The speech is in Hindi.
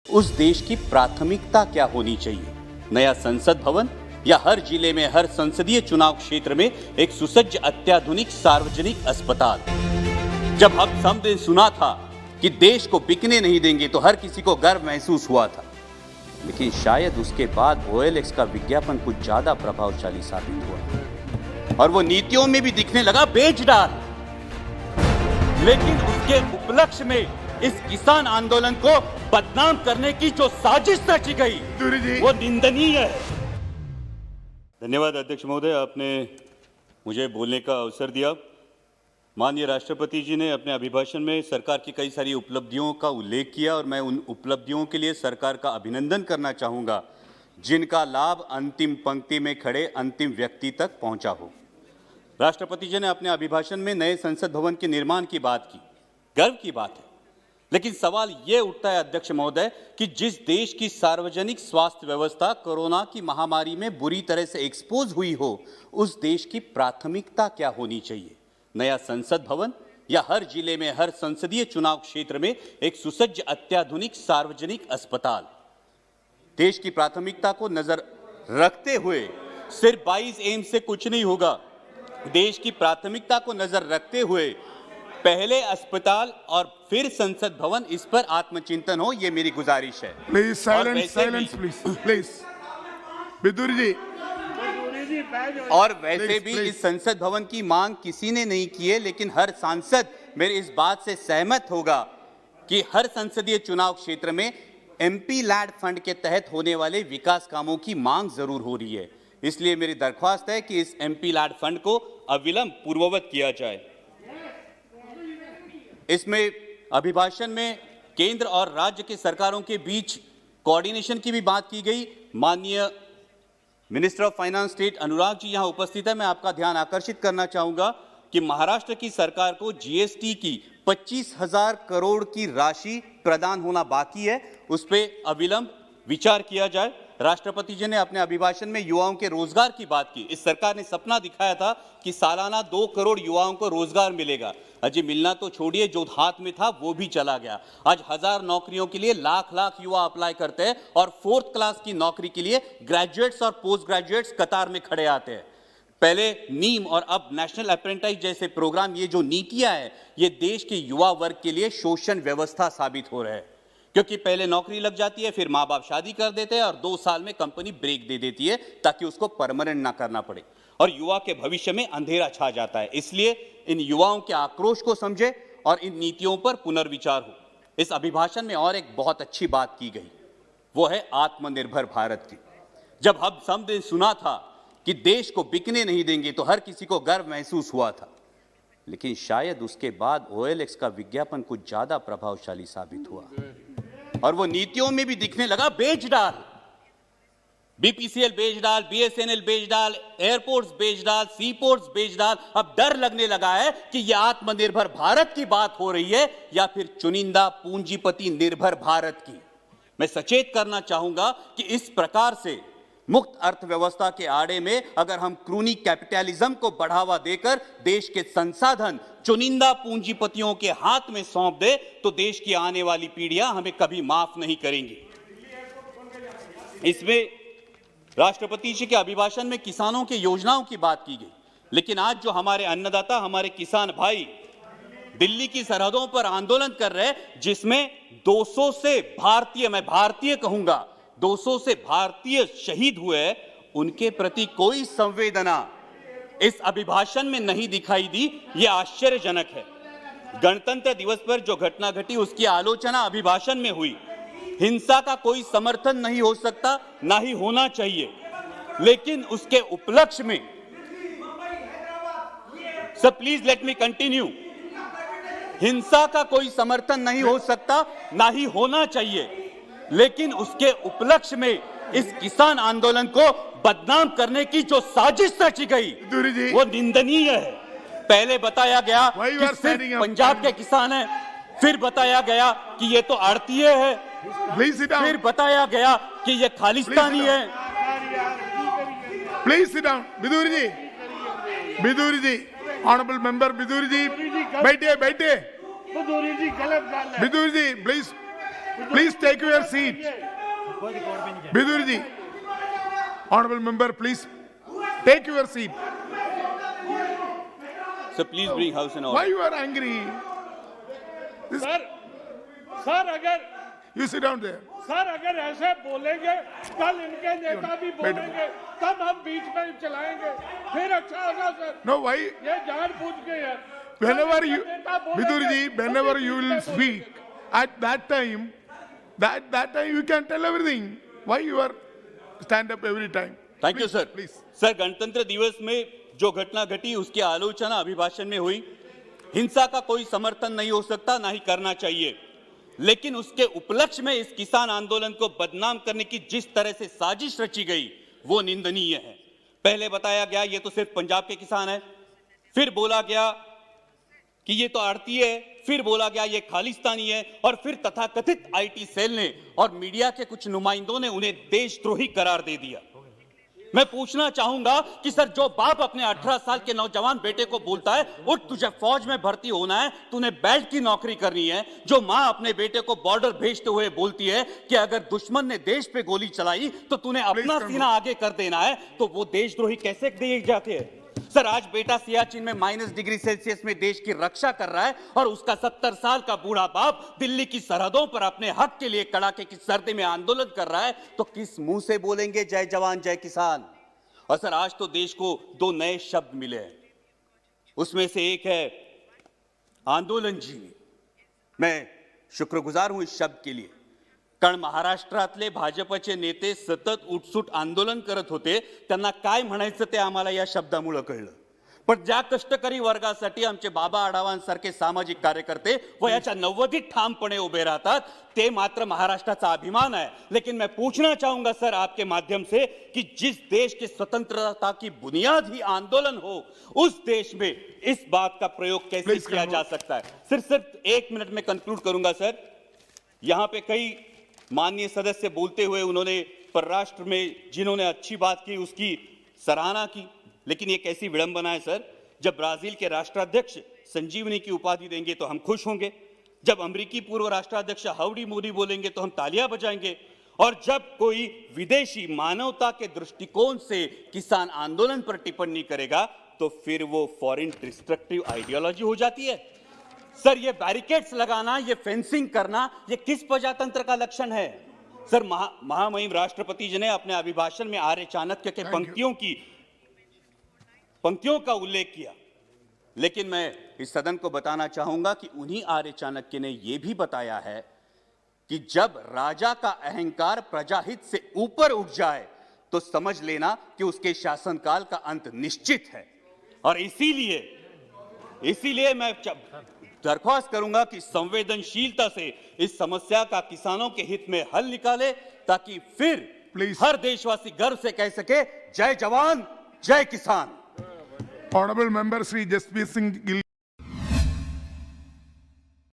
उस देश की प्राथमिकता क्या होनी चाहिए? नया संसद भवन या हर जिले में हर संसदीय चुनाव क्षेत्र में एक सुसज्ज अत्याधुनिक सार्वजनिक अस्पताल? जब हम सबने सुना था कि देश को बिकने नहीं देंगे तो हर किसी को गर्व महसूस हुआ था, लेकिन शायद उसके बाद OLX का विज्ञापन कुछ ज्यादा प्रभावशाली साबित हुआ और वो नीतियों में भी दिखने लगा बेच डाल। लेकिन उसके उपलक्ष्य में इस किसान आंदोलन को बदनाम करने की जो साजिश रची गई वो निंदनीय है। धन्यवाद अध्यक्ष महोदय, आपने मुझे बोलने का अवसर दिया। माननीय राष्ट्रपति जी ने अपने अभिभाषण में सरकार की कई सारी उपलब्धियों का उल्लेख किया और मैं उन उपलब्धियों के लिए सरकार का अभिनंदन करना चाहूँगा जिनका लाभ अंतिम पंक्ति में खड़े अंतिम व्यक्ति तक पहुँचा हो। राष्ट्रपति जी ने अपने अभिभाषण में नए संसद भवन के निर्माण की बात की, गर्व की बात है, लेकिन सवाल ये उठता है अध्यक्ष महोदय कि जिस देश की सार्वजनिक स्वास्थ्य व्यवस्था कोरोना की महामारी में बुरी तरह से एक्सपोज हुई हो, उस देश की प्राथमिकता क्या होनी चाहिए? नया संसद भवन या हर जिले में हर संसदीय चुनाव क्षेत्र में एक सुसज्ज अत्याधुनिक सार्वजनिक अस्पताल? देश की प्राथमिकता को नजर रखते हुए सिर्फ 22 एम्स से कुछ नहीं होगा। देश की प्राथमिकता को नजर रखते हुए पहले अस्पताल और फिर संसद भवन, इस पर आत्मचिंतन हो, ये मेरी गुजारिश है। Please silence, silence please. Bidur ji. और वैसे भी इस संसद भवन की मांग किसी ने नहीं की है, लेकिन हर सांसद मेरे इस बात से सहमत होगा कि हर संसदीय चुनाव क्षेत्र में MP लैड फंड के तहत होने वाले विकास कामों की मांग जरूर हो रही है। इसलिए मेरी दरख्वास्त है कि इस MP लैड फंड को अविलंब पूर्ववत किया जाए। इसमें अभिभाषण में केंद्र और राज्य के सरकारों के बीच कोऑर्डिनेशन की भी बात की गई। माननीय minister of finance state Anurag ji यहां उपस्थित है। मैं आपका ध्यान आकर्षित करना चाहूंगा कि महाराष्ट्र की सरकार को GST की 25,000 करोड़ की राशि प्रदान होना बाकी है, उस पर अविलंब विचार किया जाए। राष्ट्रपति जी ने अपने अभिभाषण में युवाओं के रोजगार की बात की। इस सरकार ने सपना दिखाया था कि सालाना 2 करोड़ युवाओं को रोजगार मिलेगा। अजय मिलना तो छोड़िए, जो हाथ में था वो भी चला गया। आज 1000 नौकरियों के लिए लाख युवा अप्लाई करते हैं और 4th क्लास की नौकरी के लिए ग्रेजुएट्स और पोस्ट ग्रेजुएट्स कतार में खड़े आते हैं। पहले नीम और अब नेशनल अप्रेंटिस जैसे प्रोग्राम, ये जो नीतियां हैं, ये देश के युवा वर्ग के लिए शोषण व्यवस्था साबित हो रहे हैं, क्योंकि पहले नौकरी लग जाती है, फिर माँ बाप शादी कर देते हैं और 2 साल में कंपनी ब्रेक दे देती है ताकि उसको परमानेंट ना करना पड़े और युवा के भविष्य में अंधेरा छा जाता है। इसलिए इन युवाओं के आक्रोश को समझे और इन नीतियों पर पुनर्विचार हो। इस अभिभाषण में और एक बहुत अच्छी बात की गई, वो है आत्मनिर्भर भारत की। जब हम सबने सुना था कि देश को बिकने नहीं देंगे तो हर किसी को गर्व महसूस हुआ था, लेकिन शायद उसके बाद OLX का विज्ञापन कुछ ज्यादा प्रभावशाली साबित हुआ और वो नीतियों में भी दिखने लगा बेच डाल। BPCL बेच डाल, BSNL बेच डाल, एयरपोर्ट्स बेच डाल, सीपोर्ट्स बेच डाल। अब डर लगने लगा है कि यह आत्मनिर्भर भारत की बात हो रही है या फिर चुनिंदा पूंजीपति निर्भर भारत की। मैं सचेत करना चाहूंगा कि इस प्रकार से मुक्त अर्थव्यवस्था के आड़े में अगर हम क्रूनी कैपिटलिज्म को बढ़ावा देकर देश के संसाधन चुनिंदा पूंजीपतियों के हाथ में सौंप दे तो देश की आने वाली पीढ़ियां हमें कभी माफ नहीं करेंगी। इसमें राष्ट्रपति जी के अभिभाषण में किसानों की योजनाओं की बात की गई, लेकिन आज जो हमारे अन्नदाता, हमारे किसान भाई दिल्ली की सरहदों पर आंदोलन कर रहे हैं, जिसमें 200 से भारतीय, मैं भारतीय कहूंगा, 200 से भारतीय शहीद हुए, उनके प्रति कोई संवेदना इस अभिभाषण में नहीं दिखाई दी। यह आश्चर्यजनक है। गणतंत्र दिवस पर जो घटना घटी उसकी आलोचना अभिभाषण में हुई। हिंसा का कोई समर्थन नहीं हो सकता, ना ही होना चाहिए, लेकिन उसके उपलक्ष्य में, sir please let me continue, हिंसा का कोई समर्थन नहीं हो सकता, ना ही होना चाहिए, लेकिन उसके उपलक्ष्य में इस किसान आंदोलन को बदनाम करने की जो साजिश रची गई वो निंदनीय है। पहले बताया गया कि सिर्फ पंजाब के किसान हैं, फिर बताया गया कि ये तो आड़तीय है, फिर बताया गया कि ये खालिस्तानी है। Please sit down. Bidur ji, honourable member Bidur ji, बैठिए। Bidur ji please Please take your seat. Vidur ji, honorable member, please take your seat. So please bring House in Why order. you are angry? Sir अगर You sit down there. Sir अगर ऐसे बोलेंगे कल इनके नेता भी बोलेंगे तब हम बीच में चलाएंगे फिर अच्छा होगा सर। No, why? ये जानबूझ के है। Whenever कल you, इनके नेता बोलेंगे, Vidur ji, whenever हम you बीच will में speak, बोलेंगे। at that time, that time you can tell everything. Why you are stand up every time? Thank you Please, sir. Please. Sir, गणतंत्र दिवस में जो घटना घटी उसकी आलोचना अभिभाषण में हुई। हिंसा का कोई समर्थन नहीं हो सकता, ना ही करना चाहिए, लेकिन उसके उपलक्ष्य में इस किसान आंदोलन को बदनाम करने की जिस तरह से साजिश रची गई वो निंदनीय है। पहले बताया गया ये तो सिर्फ पंजाब के किसान है, फिर बोला गया कि ये तो आड़ती है, फिर बोला गया ये खालिस्तानी है, और फिर तथाकथित आईटी सेल ने और मीडिया के कुछ नुमाइंदों ने उन्हें देशद्रोही करार दे दिया। मैं पूछना चाहूंगा कि सर, जो बाप अपने 18 साल के नौजवान बेटे को बोलता है उठ तुझे फौज में भर्ती होना है, तूने बेल्ट की नौकरी करनी है, जो मां अपने बेटे को बॉर्डर भेजते हुए बोलती है कि अगर दुश्मन ने देश पे गोली चलाई तो तूने अपना सीना आगे कर देना है, तो वो देशद्रोही कैसे दिए जाते हैं? सर, आज बेटा सियाचिन में -डिग्री सेल्सियस में देश की रक्षा कर रहा है और उसका 70 साल का बूढ़ा बाप दिल्ली की सरहदों पर अपने हक के लिए कड़ाके की सर्दी में आंदोलन कर रहा है, तो किस मुंह से बोलेंगे जय जवान जय किसान? और सर, आज तो देश को 2 नए शब्द मिले हैं, उसमें से एक है आंदोलन जीवी। मैं शुक्रगुजार हूं इस शब्द के लिए, कारण महाराष्ट्रातले भाजपचे नेते सतत उठसूट आंदोलन करत होते, त्यांना काय म्हणायचं ते आम्हाला या शब्दामुळे कळलं। पण ज्या कष्टकरी वर्गासाठी आमचे बाबा आढावांसारखे सामाजिक कार्यकर्ते वयाच्या 90 ठामपणे उभे राहतात, ते मात्र महाराष्ट्राचा अभिमान है। लेकिन मैं पूछना चाहूंगा सर आपके माध्यम से कि जिस देश की स्वतंत्रता की बुनियाद ही आंदोलन हो, उस देश में इस बात का प्रयोग कैसे Please किया जा सकता है? सिर्फ 1 मिनट में कंक्लूड करूंगा सर। यहां पे कई माननीय सदस्य बोलते हुए उन्होंने परराष्ट्र में जिन्होंने अच्छी बात की उसकी सराहना की, लेकिन ये कैसी विडंबना है सर, जब ब्राजील के राष्ट्राध्यक्ष संजीवनी की उपाधि देंगे तो हम खुश होंगे, जब अमेरिकी पूर्व राष्ट्राध्यक्ष हाउडी मोदी बोलेंगे तो हम तालियां बजाएंगे, और जब कोई विदेशी मानवता के दृष्टिकोण से किसान आंदोलन पर टिप्पणी करेगा तो फिर वो फॉरेन डिस्ट्रक्टिव आइडियोलॉजी हो जाती है। सर, ये बैरिकेड्स लगाना, ये फेंसिंग करना, ये किस प्रजातंत्र का लक्षण है? सर, महामहिम राष्ट्रपति जी ने अपने अभिभाषण में आर्य चाणक्य के पंक्तियों का उल्लेख किया, लेकिन मैं इस सदन को बताना चाहूंगा कि उन्हीं आर्य चाणक्य ने यह भी बताया है कि जब राजा का अहंकार प्रजाहित से ऊपर उठ जाए तो समझ लेना कि उसके शासनकाल का अंत निश्चित है। और इसीलिए मैं दरख्वास्त करूंगा कि संवेदनशीलता से इस समस्या का किसानों के हित में हल निकाले, ताकि फिर Please. हर देशवासी गर्व से कह सके जय जवान जय किसान। Honorable member Shri Jasbir Singh Gill.